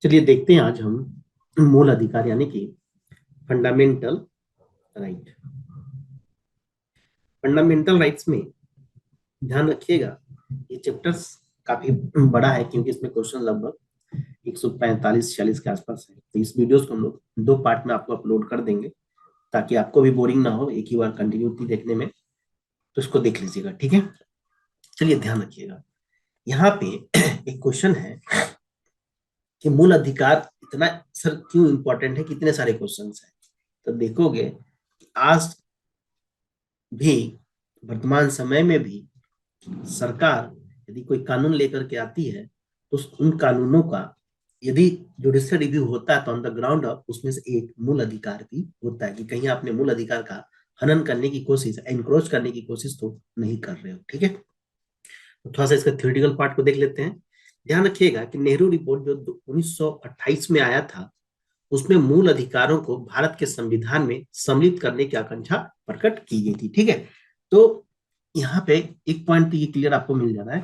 चलिए देखते हैं आज हम मूल अधिकार यानी कि फंडामेंटल राइट। फंडामेंटल राइट्स में ध्यान रखिएगा, ये चैप्टर्स काफी बड़ा है क्योंकि इसमें क्वेश्चन लगभग 145-46 के आसपास है। तो इस वीडियोस को हम लोग दो पार्ट में आपको अपलोड कर देंगे ताकि आपको भी बोरिंग ना हो एक ही बार कंटिन्यूटी देखने में। तो इसको देख लीजिएगा, ठीक है। चलिए ध्यान रखिएगा, यहाँ पे एक क्वेश्चन है कि मूल अधिकार इतना सर क्यों इंपॉर्टेंट है, कितने सारे क्वेश्चन हैं। तो देखोगे आज भी, वर्तमान समय में भी सरकार यदि कोई कानून लेकर के आती है तो उन कानूनों का यदि जुडिशियल रिव्यू होता है तो ऑन द ग्राउंड ऑफ उसमें से एक मूल अधिकार भी होता है कि कहीं आपने मूल अधिकार का हनन करने की कोशिश, एनक्रोच करने की कोशिश तो नहीं कर रहे हो, ठीक है। तो थोड़ा सा इसका थ्योरेटिकल पार्ट को देख लेते हैं। ध्यान रखिएगा कि नेहरू रिपोर्ट जो 1928 में आया था उसमें मूल अधिकारों को भारत के संविधान में सम्मिलित करने की आकांक्षा प्रकट की गई थी, ठीक है। तो यहाँ पे एक पॉइंट ये क्लियर आपको मिल जा रहा है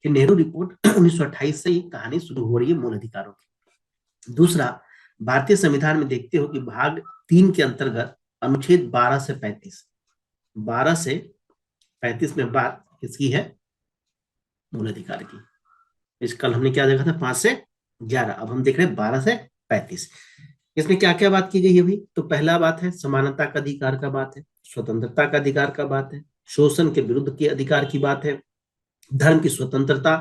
कि नेहरू रिपोर्ट 1928 से ये कहानी शुरू हो रही है मूल अधिकारों की। दूसरा, भारतीय संविधान में देखते हो कि भाग 3 के अंतर्गत अनुच्छेद 12 से 35 में बात किसकी है, मूल अधिकार की। इस कल हमने क्या देखा था 5 से 11, अब हम देख रहे हैं 12 से 35। इसमें क्या क्या बात की गई है भाई। तो पहला बात है समानता का अधिकार का बात है, स्वतंत्रता का अधिकार का बात है, शोषण के विरुद्ध के अधिकार की बात है, धर्म की स्वतंत्रता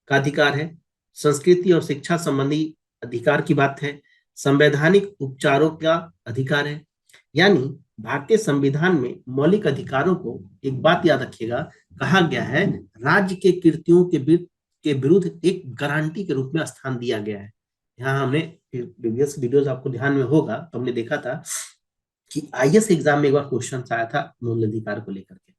का अधिकार है, संस्कृति और शिक्षा संबंधी अधिकार की बात है, संवैधानिक उपचारों का अधिकार है। यानी भारतीय संविधान में मौलिक अधिकारों को, एक बात याद रखिएगा, कहा गया है राज्य के कृत्यों के विरुद्ध एक गारंटी के रूप में स्थान दिया गया है। यहाँ हमने प्रीवियस वीडियोस आपको ध्यान में होगा तो हमने देखा था कि आईएएस एग्जाम में एक बार क्वेश्चन आया था मूल अधिकार को लेकर के,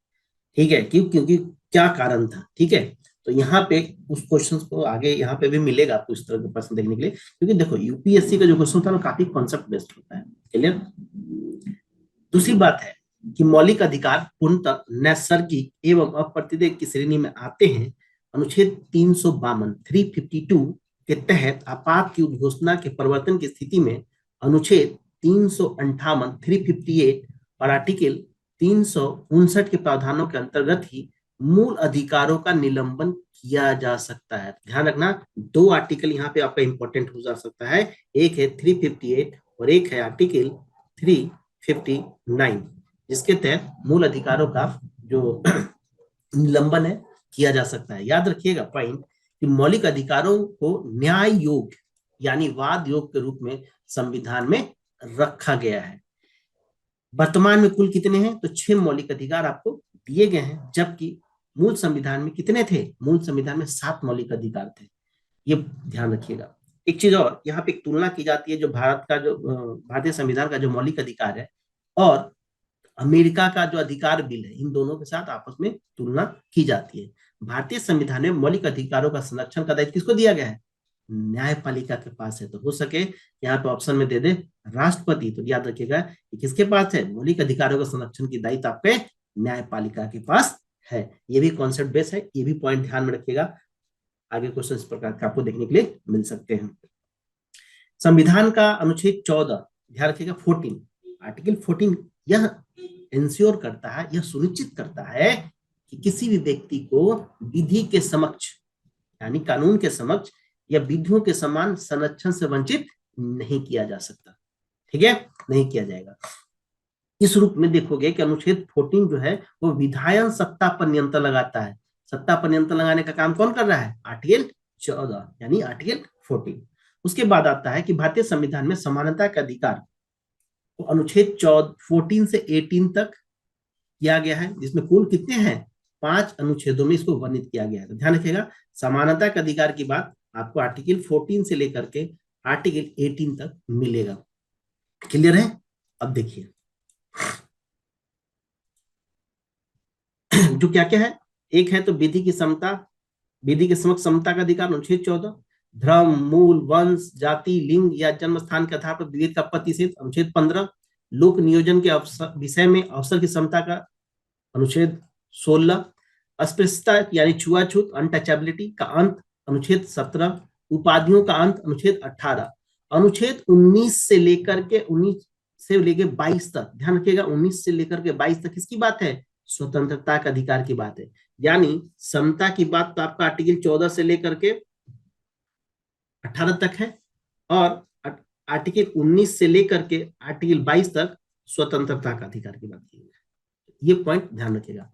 ठीक है। क्यों? क्योंकि क्या कारण था, ठीक है। तो यहाँ पे उस क्वेश्चन को आगे यहाँ पे भी मिलेगा आपको इस तरह के प्रश्न देखने के लिए, क्योंकि देखो यूपीएससी का जो क्वेश्चन होता है वो काफी कॉन्सेप्ट बेस्ड होता है, क्लियर। दूसरी बात है कि मौलिक अधिकार पूर्णतः नैसर्गिक एवं अप्रतिदिक की श्रेणी में आते हैं। अनुच्छेद 352 के तहत आपात की उद्घोषणा के प्रवर्तन की स्थिति में अनुच्छेद 358 और आर्टिकल 359 के प्रावधानों के अंतर्गत ही मूल अधिकारों का निलंबन किया जा सकता है। ध्यान रखना, दो आर्टिकल यहाँ पे आपका इंपॉर्टेंट हो जा सकता है, एक है 358 और एक है आर्टिकल 359, जिसके तहत मूल अधिकारों का जो निलंबन है किया जा सकता है। याद रखिएगा पॉइंट कि मौलिक अधिकारों को न्याय योग यानी वाद योग के रूप में संविधान में रखा गया है। वर्तमान में कुल कितने हैं, तो 6 मौलिक अधिकार आपको दिए गए हैं, जबकि मूल संविधान में कितने थे, मूल संविधान में 7 मौलिक अधिकार थे। ये ध्यान रखिएगा। एक चीज और, यहाँ पे एक तुलना की जाती है जो भारत का जो भारतीय संविधान का जो मौलिक अधिकार है और अमेरिका का जो अधिकार बिल है, इन दोनों के साथ आपस में तुलना की जाती है। भारतीय संविधान में मौलिक अधिकारों का संरक्षण का दायित्व किसको दिया गया है, न्यायपालिका के पास है। तो हो सके यहाँ पे ऑप्शन में दे दे राष्ट्रपति, तो याद रखिएगा कि किसके पास है, मौलिक अधिकारों का संरक्षण की दायित्व आपके न्यायपालिका के पास है। ये भी कॉन्सेप्ट बेस है, ये भी पॉइंट ध्यान में रखिएगा। आगे क्वेश्चन इस प्रकार के आपको देखने के लिए मिल सकते हैं। संविधान का अनुच्छेद 14, ध्यान रखिएगा 14, आर्टिकल 14, यह इंश्योर करता है, यह सुनिश्चित करता है कि किसी भी व्यक्ति को विधि के समक्ष यानी कानून के समक्ष या विधियों के समान संरक्षण से वंचित नहीं किया जा सकता, ठीक है, नहीं किया जाएगा। इस रूप में देखोगे कि अनुच्छेद 14 जो है वो विधायन सत्ता पर नियंत्रण लगाता है। सत्ता पर नियंत्रण लगाने का काम कौन कर रहा है, आर्टिकल 14 यानी आर्टिकल 14। उसके बाद आता है कि भारतीय संविधान में समानता का अधिकार तो अनुच्छेद 14 से 18 तक किया गया है, जिसमें कुल कितने हैं, 5 अनुच्छेदों में इसको वर्णित किया गया है। तो ध्यान रखिएगा, समानता के अधिकार की बात आपको आर्टिकल 14 से लेकर के आर्टिकल 18 तक मिलेगा, क्लियर है। अब देखिए जो क्या क्या है, एक है तो विधि की समता, विधि के समक्ष समता का अधिकार अनुच्छेद 14, धर्म, मूल, वंश, जाति, लिंग या जन्म स्थान के आधार पर विवेक का प्रतिषेध अनुच्छेद 15, लोक नियोजन के अवसर विषय में अवसर की समता का अनुच्छेद 16, अस्पृश्यता यानी छुआछूत अनटचेबिलिटी का अंत अनुच्छेद 17, उपाधियों का अंत अनुच्छेद 18 अनुच्छेद 19 से लेकर 22 तक, ध्यान रखिएगा 19 से लेकर के 22 तक किसकी बात है? स्वतंत्रता का अधिकार की बात है। यानी समता की बात तो आपका आर्टिकल 14 से लेकर के 18 तक है, और आर्टिकल 19 से लेकर के आर्टिकल 22 तक स्वतंत्रता का अधिकार की बात की है। ये पॉइंट ध्यान रखिएगा।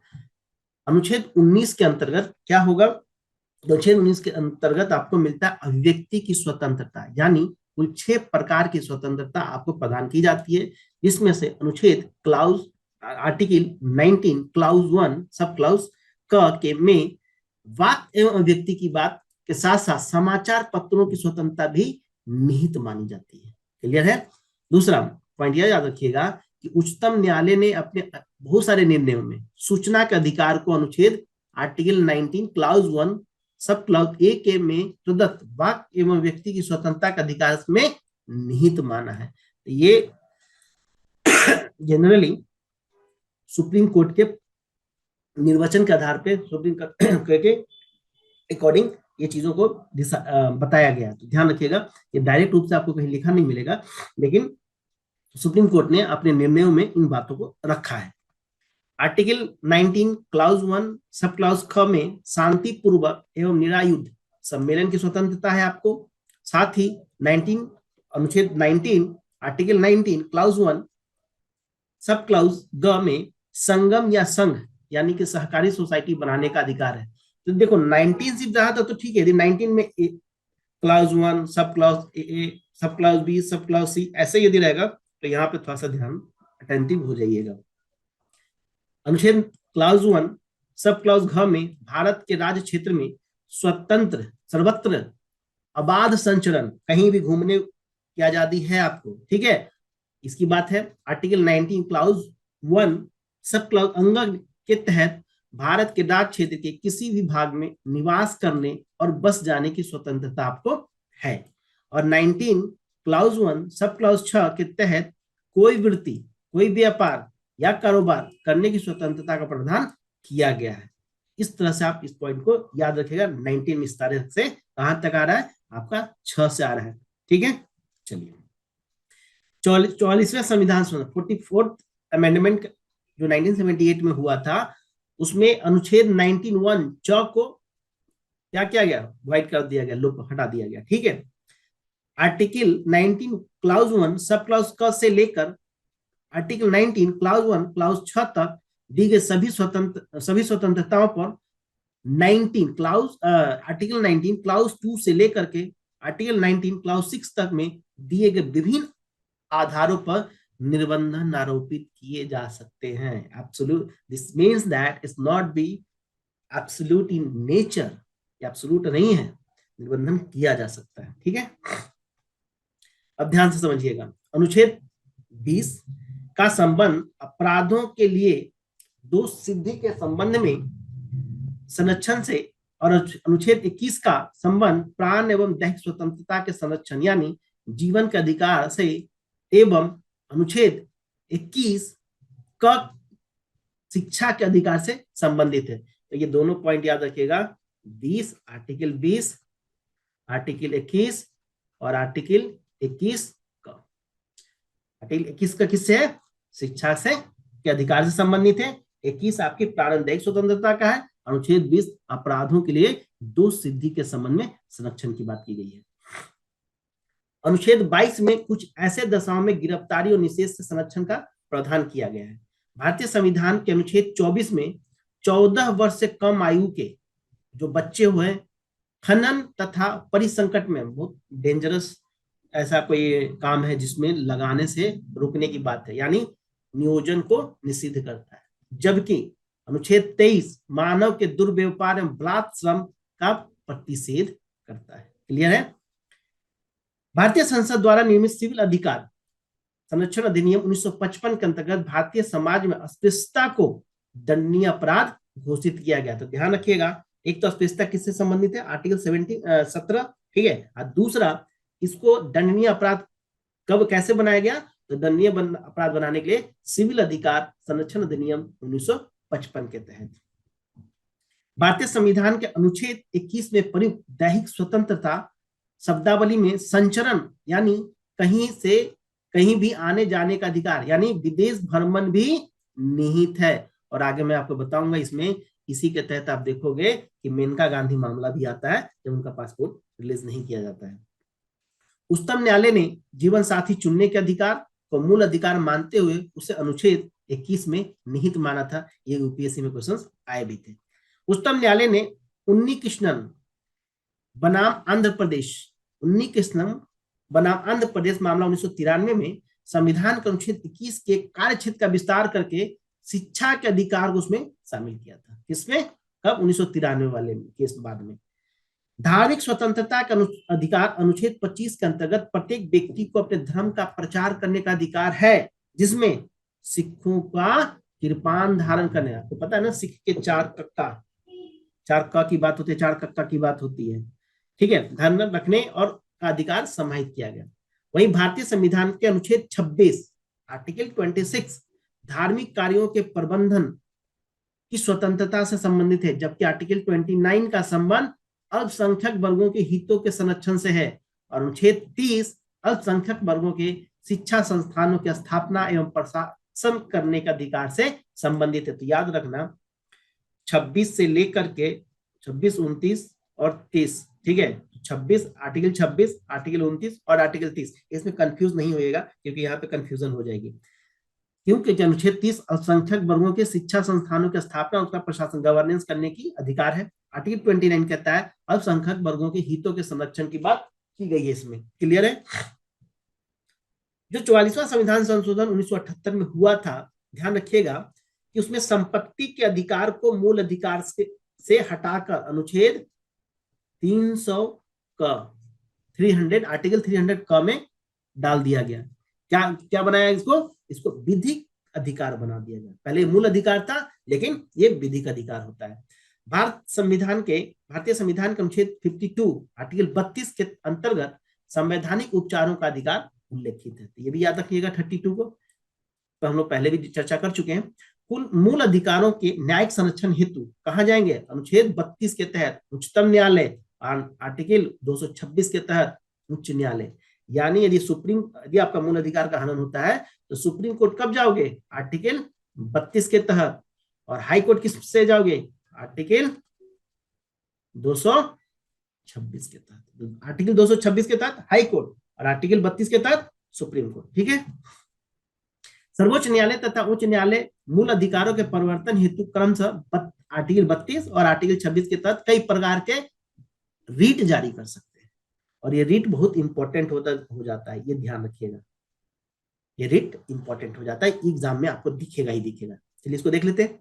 अनुच्छेद 19 के अंतर्गत क्या होगा? अनुच्छेद 19 के अंतर्गत आपको मिलता है अभिव्यक्ति की स्वतंत्रता, यानी कुल 6 प्रकार की स्वतंत्रता आपको प्रदान की जाती है, जिसमें से अनुच्छेद क्लाउज आर्टिकल 19 क्लाउज 1 सब क्लाउज क के में वाक एवं अभिव्यक्ति की बात के साथ साथ समाचार पत्रों की स्वतंत्रता भी निहित मानी जाती है। क्लियर है? दूसरा पॉइंट यह याद रखिएगा कि उच्चतम न्यायालय ने अपने बहुत सारे निर्णयों में सूचना के अधिकार को अनुच्छेद आर्टिकल 19 क्लाउज 1 सब क्लाउज ए के में प्रदत्त वाक एवं व्यक्ति की स्वतंत्रता का अधिकार में निहित माना है। तो ये जनरली सुप्रीम कोर्ट के निर्वचन के आधार पे, सुप्रीम कोर्ट के अकॉर्डिंग ये चीजों को बताया गया है। तो ध्यान रखिएगा, ये डायरेक्ट रूप से आपको कहीं लिखा नहीं मिलेगा, लेकिन सुप्रीम कोर्ट ने अपने निर्णयों में इन बातों को रखा है। आर्टिकल 19 क्लाउज 1 सब क्लाउज ख में शांतिपूर्वक एवं निरायुध सम्मेलन की स्वतंत्रता है आपको। साथ ही अनुच्छेद 19 आर्टिकल 19 क्लाउज 1 सब क्लाउज ग में संगम या संघ यानी कि सहकारी सोसाइटी बनाने का अधिकार है। तो देखो 19 सिर्फ रहा था तो ठीक है, 19 में क्लाउज 1 सब क्लाउज ए सब क्लाउज बी सब क्लाउज सी ऐसे यदि रहेगा तो यहाँ पे थोड़ा सा ध्यान अटेंटिव हो जाइएगा। अनुच्छेद क्लाउज 1 सब क्लाउज घ में भारत के राज्य क्षेत्र में स्वतंत्र सर्वत्र अबाध संचरण, कहीं भी घूमने की आजादी है आपको, ठीक है, इसकी बात है। आर्टिकल 19 क्लाउज 1 सब क्लाउज अंग के तहत भारत के राज्य क्षेत्र के किसी भी भाग में निवास करने और बस जाने की स्वतंत्रता आपको है। और 19 क्लाउज 1 सब क्लाउज 6 के तहत कोई वृत्ति, कोई व्यापार या कारोबार करने की स्वतंत्रता का प्रावधान किया गया है। इस तरह से आप इस पॉइंट को याद रखिएगा। 19 इस तरह से कहां तक आ रहा है? आपका 6 से आ रहा है, ठीक है। चलिए 44वें संविधान संशोधन 44th अमेंडमेंट जो 1978 में हुआ था, उसमें अनुच्छेद 19(1) च को क्या किया गया? वाइट कर दिया गया, लुप हटा दिया गया, ठीक है। आर्टिकल 19 क्लाउज 1 सब क्लाउज क से लेकर आर्टिकल 19 क्लाउज 1 क्लाउज 6 तक दी गई सभी स्वतंत्रताओं पर 19 क्लाउज आर्टिकल 19 क्लाउज 2 से लेकर के आर्टिकल 19 क्लाउज 6 तक में दिए गए विभिन्न आधारों पर निर्बंधन आरोपित किए जा सकते हैं। Absolute, this means that it's not be absolute in nature, absolute नहीं है, निर्बंधन किया जा सकता है, ठीक है। अब ध्यान से समझिएगा, अनुच्छेद 20 का संबंध अपराधों के लिए दोष सिद्धि के संबंध में संरक्षण से और अनुच्छेद 21 का संबंध प्राण एवं दैहिक स्वतंत्रता के संरक्षण यानी जीवन के अधिकार से एवं अनुच्छेद 21 का शिक्षा के अधिकार से संबंधित है। तो ये दोनों पॉइंट याद रखिएगा, 20 आर्टिकल 20 आर्टिकल 21 और आर्टिकल 21 का। आर्टिकल 21 का किससे है? शिक्षा से के अधिकार से संबंधित है। 21 आपकी प्राणदैहिक स्वतंत्रता का है। अनुच्छेद 20 अपराधों के लिए दोष सिद्धि के संबंध में संरक्षण की बात की गई है। अनुच्छेद 22 में कुछ ऐसे दशाओं में गिरफ्तारी और निषेध से संरक्षण का प्रावधान किया गया है। भारतीय संविधान के अनुच्छेद 24 में 14 वर्ष से कम आयु के जो बच्चे हुए खनन तथा परिसंकट में, बहुत डेंजरस ऐसा कोई काम है जिसमें लगाने से रुकने की बात है, यानी नियोजन को निषिद्ध करता है। जबकि अनुच्छेद 23 मानव के दुर्व्यापार एवं बलात्कार श्रम का प्रतिषेध करता है। क्लियर है? भारतीय संसद द्वारा निर्मित सिविल अधिकार संरक्षण अधिनियम 1955 के अंतर्गत भारतीय समाज में अस्पृश्यता को दंडनीय अपराध घोषित किया गया। तो ध्यान रखिएगा, एक तो अस्पृश्यता किससे संबंधित है? आर्टिकल 17, ठीक है। और दूसरा, इसको दंडनीय अपराध कब कैसे बनाया गया? तो दंडनीय अपराध बनाने के लिए सिविल अधिकार संरक्षण अधिनियम 1955 के तहत। भारतीय संविधान के अनुच्छेद 21 में प्रयुक्त दैहिक स्वतंत्रता शब्दावली में संचरण यानी कहीं से कहीं भी आने जाने का अधिकार यानी विदेश भ्रमण भी निहित है। और आगे मैं आपको बताऊंगा इसमें इसी के तहत आप देखोगे कि मेनका गांधी मामला भी आता है जब उनका पासपोर्ट रिलीज नहीं किया जाता है। उच्चतम न्यायालय ने जीवन साथी चुनने के अधिकार को मूल अधिकार मानते हुए उसे अनुच्छेद 21 में निहित माना था। ये यूपीएससी में क्वेश्चन आए भी थे। उच्चतम न्यायालय ने उन्नीकृष्णन बनाम आंध्र प्रदेश बनाम आंध्र प्रदेश मामला 1993 में संविधान के अनुच्छेद 21 के कार्य क्षेत्र का विस्तार करके शिक्षा के अधिकार को उसमें शामिल किया था। किसमें? कब? 1993 वाले केस बाद में। धार्मिक स्वतंत्रता का अधिकार अनुच्छेद 25 के अंतर्गत प्रत्येक व्यक्ति को अपने धर्म का प्रचार करने का अधिकार है, जिसमें सिखों का कृपान धारण करने, आपको पता है ना सिख के चार क की बात होती है, चार कक्का की बात होती है, ठीक है, धर्म रखने और का अधिकार समाहित किया गया। वहीं भारतीय संविधान के अनुच्छेद 26 आर्टिकल 26 धार्मिक कार्यों के प्रबंधन की स्वतंत्रता से संबंधित है, जबकि आर्टिकल 29 का संबंध अल्पसंख्यक वर्गों के हितों के संरक्षण से है और अनुच्छेद 30 अल्पसंख्यक वर्गों के शिक्षा संस्थानों की स्थापना एवं प्रशासन करने के अधिकार से संबंधित है। तो याद रखना 26 से लेकर के 26, 29 और 30, ठीक है, 26 आर्टिकल 26 आर्टिकल 29 और आर्टिकल 30, इसमें कंफ्यूज नहीं होएगा क्योंकि यहाँ पे कंफ्यूजन हो जाएगी। क्योंकि अनुच्छेद 30 अल्पसंख्यक वर्गों के शिक्षा संस्थानों की स्थापना उसका प्रशासन गवर्नेंस करने की अधिकार है। आर्टिकल 29 कहता है अल्पसंख्यक वर्गों के हितों के संरक्षण की बात की गई है। इसमें क्लियर है? जो 44वां संविधान संशोधन 1978 में हुआ था, ध्यान रखिएगा कि उसमें संपत्ति के अधिकार को मूल अधिकार से हटाकर अनुच्छेद 300 का 300 आर्टिकल 300 क में डाल दिया गया। क्या क्या बनाया इसको विधिक अधिकार बना दिया गया। पहले मूल अधिकार था लेकिन ये विधिक अधिकार होता है। भारतीय संविधान के अनुच्छेद 52 आर्टिकल 32 के अंतर्गत संवैधानिक उपचारों का अधिकार उल्लेखित है। तो ये भी याद रखिएगा 32 को, तो हम लोग पहले भी चर्चा कर चुके हैं। कुल मूल अधिकारों के न्यायिक संरक्षण हेतु कहां जाएंगे? अनुच्छेद 32 के तहत उच्चतम न्यायालय, आर्टिकल 226 के तहत उच्च न्यायालय। यानी यदि आपका मूल अधिकार का हनन होता है तो सुप्रीम कोर्ट कब जाओगे? आर्टिकल 32 के तहत। और हाई कोर्ट किससे जाओगे? आर्टिकल 226 के तहत। आर्टिकल 226 के तहत हाई कोर्ट और आर्टिकल 32 के तहत सुप्रीम कोर्ट, ठीक है। सर्वोच्च न्यायालय तथा उच्च न्यायालय मूल अधिकारों के परिवर्तन हेतु क्रमशः आर्टिकल 32 और आर्टिकल 26 के तहत कई प्रकार के रीट जारी कर सकते हैं। और ये रीट बहुत इंपॉर्टेंट हो जाता है, ये ध्यान रखिएगा। ये रीट इंपॉर्टेंट हो जाता है, एग्जाम में आपको दिखेगा ही दिखेगा। चलिए इसको देख लेते हैं।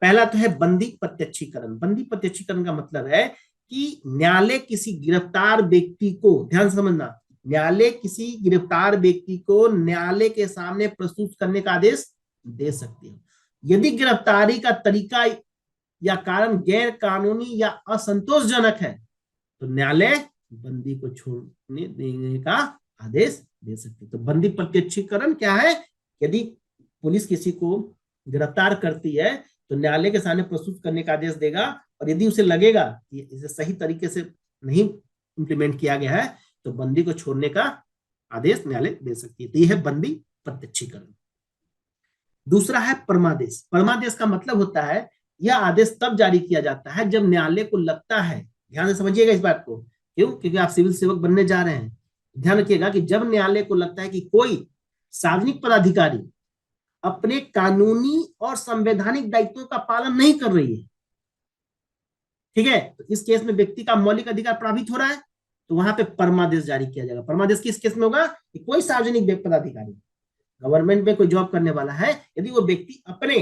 पहला तो है बंदी प्रत्यक्षीकरण। बंदी प्रत्यक्षीकरण का मतलब है कि न्यायालय किसी गिरफ्तार व्यक्ति को, ध्यान समझना, न्यायालय किसी गिरफ्तार व्यक्ति को न्यायालय के सामने प्रस्तुत करने का आदेश दे सकती है यदि गिरफ्तारी का तरीका या कारण गैर कानूनी या असंतोषजनक है, तो न्यायालय बंदी को छोड़ने देने का आदेश दे सकती है। तो बंदी प्रत्यक्षीकरण क्या है? यदि पुलिस किसी को गिरफ्तार करती है तो न्यायालय के सामने प्रस्तुत करने का आदेश देगा, और यदि उसे लगेगा कि इसे सही तरीके से नहीं इंप्लीमेंट किया गया है तो बंदी को छोड़ने का आदेश न्यायालय दे सकती है। तो यह है बंदी प्रत्यक्षीकरण। दूसरा है परमादेश। परमादेश का मतलब होता है यह आदेश तब जारी किया जाता है जब न्यायालय को लगता है, ध्यान से समझिएगा इस बात को, क्यों? क्योंकि आप सिविल सेवक बनने जा रहे हैं। ध्यान रखिएगा कि जब न्यायालय को लगता है कि कोई सार्वजनिक पदाधिकारी अपने कानूनी और संवैधानिक दायित्वों का पालन नहीं कर रही है, ठीक है, तो इस केस में व्यक्ति का मौलिक अधिकार प्रभावित हो रहा है, तो वहां पे परमादेश जारी किया जाएगा। परमादेश किस केस में होगा? कि कोई सार्वजनिक पदाधिकारी गवर्नमेंट में कोई जॉब करने वाला है, यदि वो व्यक्ति अपने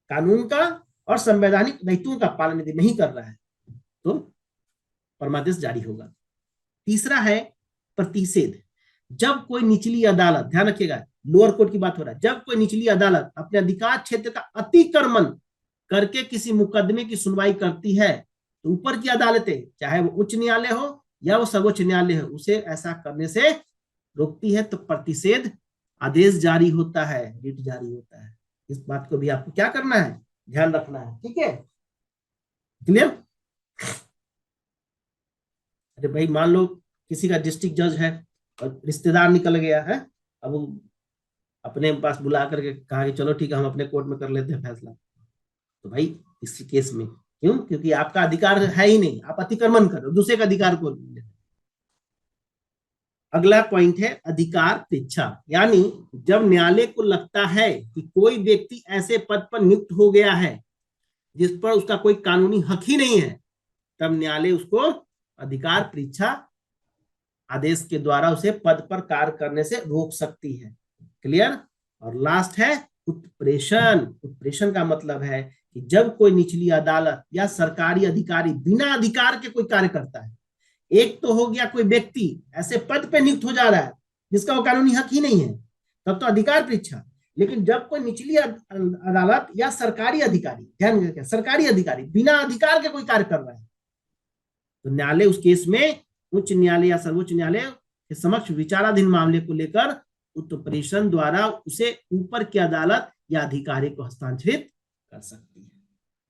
कानून का और संवैधानिक दायित्वों का पालन यदि नहीं कर रहा है तो परमादेश जारी होगा। तीसरा है प्रतिषेध। जब कोई निचली अदालत, ध्यान रखिएगा लोअर कोर्ट की बात हो रहा है, जब कोई निचली अदालत अपने अधिकार क्षेत्र का अतिक्रमण करके किसी मुकदमे की सुनवाई करती है, तो ऊपर की अदालतें, चाहे वो उच्च न्यायालय हो या वो सर्वोच्च न्यायालय हो, उसे ऐसा करने से रोकती है, तो प्रतिषेध आदेश जारी होता है, रिट जारी होता है। इस बात को भी आपको क्या करना है? ध्यान रखना है, ठीक है, क्लियर? अरे भाई मान लो किसी का डिस्ट्रिक्ट जज है और रिश्तेदार निकल गया है, अब वो अपने पास बुला करके कहा कि चलो ठीक है हम अपने कोर्ट में कर लेते हैं फैसला, तो भाई इस केस में क्यों, क्योंकि आपका अधिकार है ही नहीं, आप अतिक्रमण कर रहे हो दूसरे का अधिकार को। अगला पॉइंट है अधिकार परीक्षा, यानी जब न्यायालय को लगता है कि कोई व्यक्ति ऐसे पद पर नियुक्त हो गया है जिस पर उसका कोई कानूनी हक ही नहीं है, तब न्यायालय उसको अधिकार परीक्षा आदेश के द्वारा उसे पद पर कार्य करने से रोक सकती है। क्लियर। और लास्ट है उत्प्रेषण। उत्प्रेषण का मतलब है कि जब कोई निचली अदालत या सरकारी अधिकारी बिना अधिकार के कोई कार्य करता है, एक तो हो गया कोई व्यक्ति ऐसे पद पे नियुक्त हो जा रहा है जिसका वो कानूनी हक ही नहीं है, तब तो अधिकार परीक्षा। लेकिन जब कोई निचली अदालत या सरकारी अधिकारी, ध्यान रखिए सरकारी अधिकारी बिना अधिकार के कोई कार्य कर रहा है, तो न्यायालय उस केस में उच्च न्यायालय या सर्वोच्च न्यायालय के समक्ष विचाराधीन मामले को लेकर उत्प्रेषण द्वारा उसे ऊपर की अदालत या अधिकारी को हस्तांतरित कर सकती है,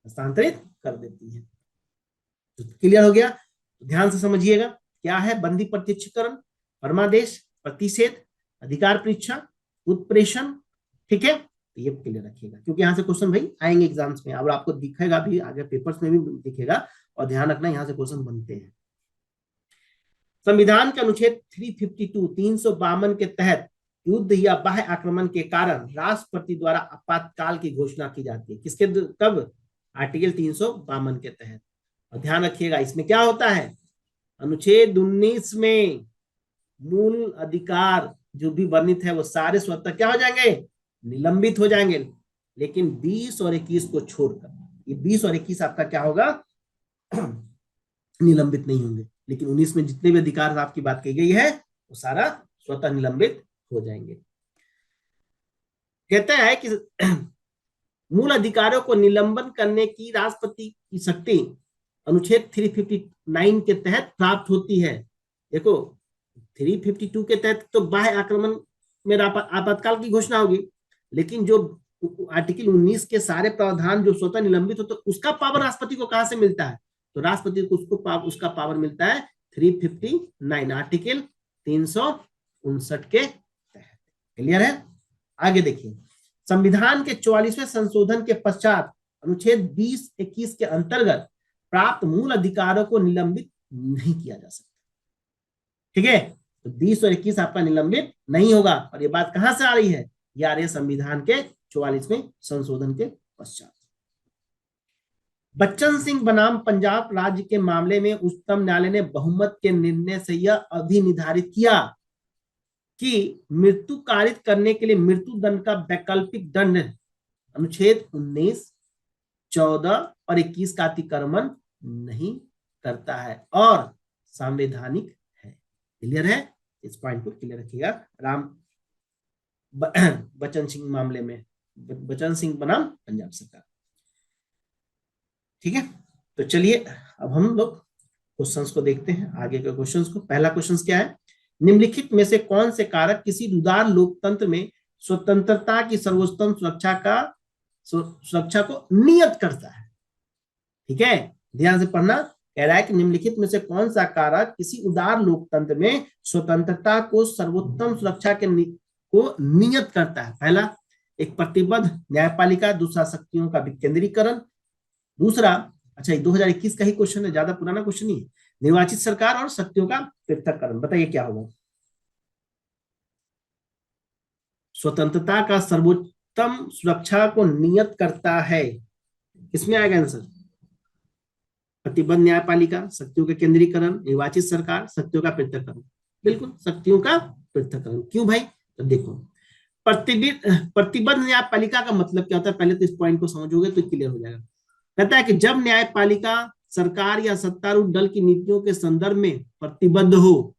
हस्तांतरित कर देती है। तो क्लियर हो गया। ध्यान से समझिएगा क्या है बंदी प्रत्यक्षीकरण, परमादेश, प्रतिषेध, अधिकार परीक्षा, उत्प्रेषण। ठीक है, तो ये क्लियर रखिएगा क्योंकि यहाँ से क्वेश्चन भाई आएंगे एग्जाम्स में और आपको दिखेगा भी आगे पेपर्स में भी दिखेगा, और ध्यान रखना यहाँ से क्वेश्चन बनते हैं। संविधान के अनुच्छेद 352 के तहत युद्ध या बाह्य आक्रमण के कारण राष्ट्रपति द्वारा आपातकाल की घोषणा की जाती है। किसके कब? आर्टिकल 352 के तहत। और ध्यान रखिएगा इसमें क्या होता है, अनुच्छेद 19 में मूल अधिकार जो भी वर्णित है वो सारे स्वतः क्या हो जाएंगे, निलंबित हो जाएंगे, लेकिन 20 और 21 को छोड़कर, ये 20 और 21 आपका क्या होगा निलंबित नहीं होंगे, लेकिन 19 में जितने भी अधिकार आपकी बात कही गई है वो सारा स्वतः निलंबित हो जाएंगे। कहता है कि मूल अधिकारों को निलंबन करने की राष्ट्रपति की शक्ति अनुच्छेद 359 के तहत प्राप्त होती है। देखो 352 के तहत तो बाह्य आक्रमण में आपातकाल की घोषणा होगी, लेकिन जो आर्टिकल 19 के सारे प्रावधान जो स्वतः निलंबित हो तो उसका पावर राष्ट्रपति को कहां से मिलता है, तो राष्ट्रपति को उसका पावर मिलता है 359 आर्टिकल 359 के तहत। क्लियर है। आगे देखिए, संविधान के 44वें संशोधन के पश्चात अनुच्छेद 20-21 के अंतर्गत प्राप्त मूल अधिकारों को निलंबित नहीं किया जा सकता। ठीक है, तो 20 और 21 आपका निलंबित नहीं होगा, और ये बात कहां से आ रही है, ये आ रही है संविधान के 44वें संशोधन के पश्चात। बच्चन सिंह बनाम पंजाब राज्य के मामले में उच्चतम न्यायालय ने बहुमत के निर्णय से यह अभिनिर्धारित किया कि मृत्यु कारित करने के लिए मृत्यु दंड का वैकल्पिक दंड अनुच्छेद 19, 14 और 21 का अतिक्रमण नहीं करता है और संवैधानिक है। क्लियर है, इस पॉइंट को क्लियर रखिएगा। राम बच्चन सिंह मामले में, बच्चन सिंह बनाम पंजाब सरकार। ठीक है, तो चलिए अब हम लोग क्वेश्चंस को देखते हैं, आगे के क्वेश्चंस को। पहला क्वेश्चन क्या है, निम्नलिखित में से कौन से कारक किसी उदार लोकतंत्र में स्वतंत्रता की सर्वोत्तम सुरक्षा को नियत करता है। ठीक है, ध्यान से पढ़ना। कह रहा है कि निम्नलिखित में से कौन सा कारक किसी उदार लोकतंत्र में स्वतंत्रता को सर्वोत्तम सुरक्षा के को नियत करता है। पहला, एक प्रतिबद्ध न्यायपालिका, दूसरा शक्तियों का विकेंद्रीकरण, दूसरा, अच्छा 2021 का ही क्वेश्चन है, ज्यादा पुराना क्वेश्चन नहीं है, निर्वाचित सरकार और शक्तियों का पृथक्करण। बताइए क्या होगा। स्वतंत्रता का सर्वोत्तम सुरक्षा को नियत करता है, किसमें आएगा आंसर, प्रतिबद्ध न्यायपालिका, शक्तियों का केंद्रीकरण, निर्वाचित सरकार, शक्तियों का पृथक्करण। बिल्कुल शक्तियों का पृथक्करण। क्यों भाई, तो देखो प्रतिबद्ध न्यायपालिका का मतलब क्या होता है, पहले तो इस पॉइंट को समझोगे तो क्लियर हो जाएगा। कहता है कि जब न्यायपालिका सरकार या सत्तारूढ़ दल की नीतियों के संदर्भ में प्रतिबद्ध हो,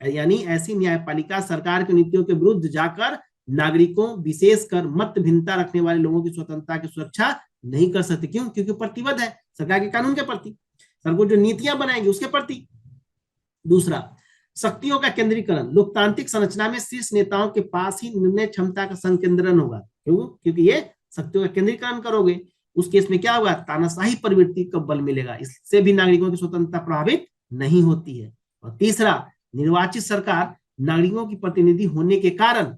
यानी ऐसी न्यायपालिका सरकार की नीतियों के विरुद्ध जाकर नागरिकों, विशेषकर मत भिन्नता रखने वाले लोगों की स्वतंत्रता की सुरक्षा नहीं कर सकती। क्यों, क्योंकि प्रतिबद्ध है सरकार के कानून के प्रति, सरकार जो नीतियां बनाएगी उसके प्रति। दूसरा, शक्तियों का केंद्रीकरण, लोकतांत्रिक संरचना में शीर्ष नेताओं के पास ही निर्णय क्षमता का संकेंद्रण होगा। क्यों, क्योंकि ये शक्तियों का केंद्रीकरण करोगे, उस केस में क्या होगा, तानाशाही प्रवृत्ति को बल मिलेगा, इससे भी नागरिकों की स्वतंत्रता प्रभावित नहीं होती है। और तीसरा, निर्वाचित सरकार नागरिकों की प्रतिनिधि होने के कारण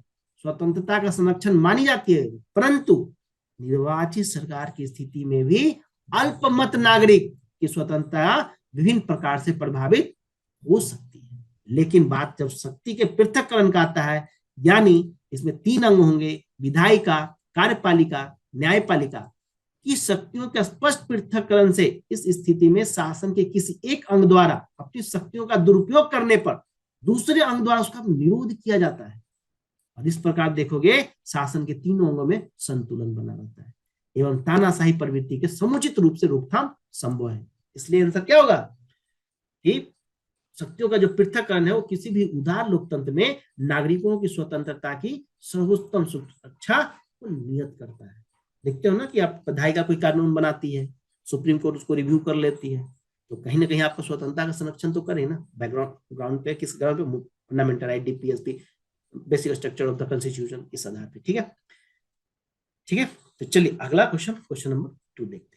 स्वतंत्रता का संरक्षण मानी जाती है, परंतु निर्वाचित सरकार की स्थिति में भी अल्पमत नागरिक की स्वतंत्रता विभिन्न प्रकार से प्रभावित हो सकती है। लेकिन बात जब शक्ति के पृथक्करण का आता है, यानी इसमें 3 अंग होंगे, विधायिका, कार्यपालिका, न्यायपालिका की शक्तियों के स्पष्ट पृथक्करण से इस स्थिति में शासन के किसी एक अंग द्वारा अपनी शक्तियों का दुरुपयोग करने पर दूसरे अंग द्वारा उसका विरोध किया जाता है, और इस प्रकार देखोगे शासन के तीनों अंगों में संतुलन बना रहता है एवं तानाशाही प्रवृत्ति के समुचित रूप से रोकथाम संभव है। इसलिए आंसर क्या होगा कि शक्तियों का जो पृथक्करण है वो किसी भी उदार लोकतंत्र में नागरिकों की स्वतंत्रता की सर्वोत्तम सुरक्षा को नियत करता है। देखते हो ना कि आप विधायिका कोई कानून बनाती है, सुप्रीम कोर्ट उसको रिव्यू कर लेती है, तो कहीं ना कहीं आपको स्वतंत्रता का संरक्षण तो करे ना, बैकग्राउंड पे, किस ग्राउंड पे, fundamental right, DPSP, basic structure of the constitution, इस आधार पे। ठीक है, ठीक है। तो चलिए अगला क्वेश्चन नंबर 2 देखते हैं।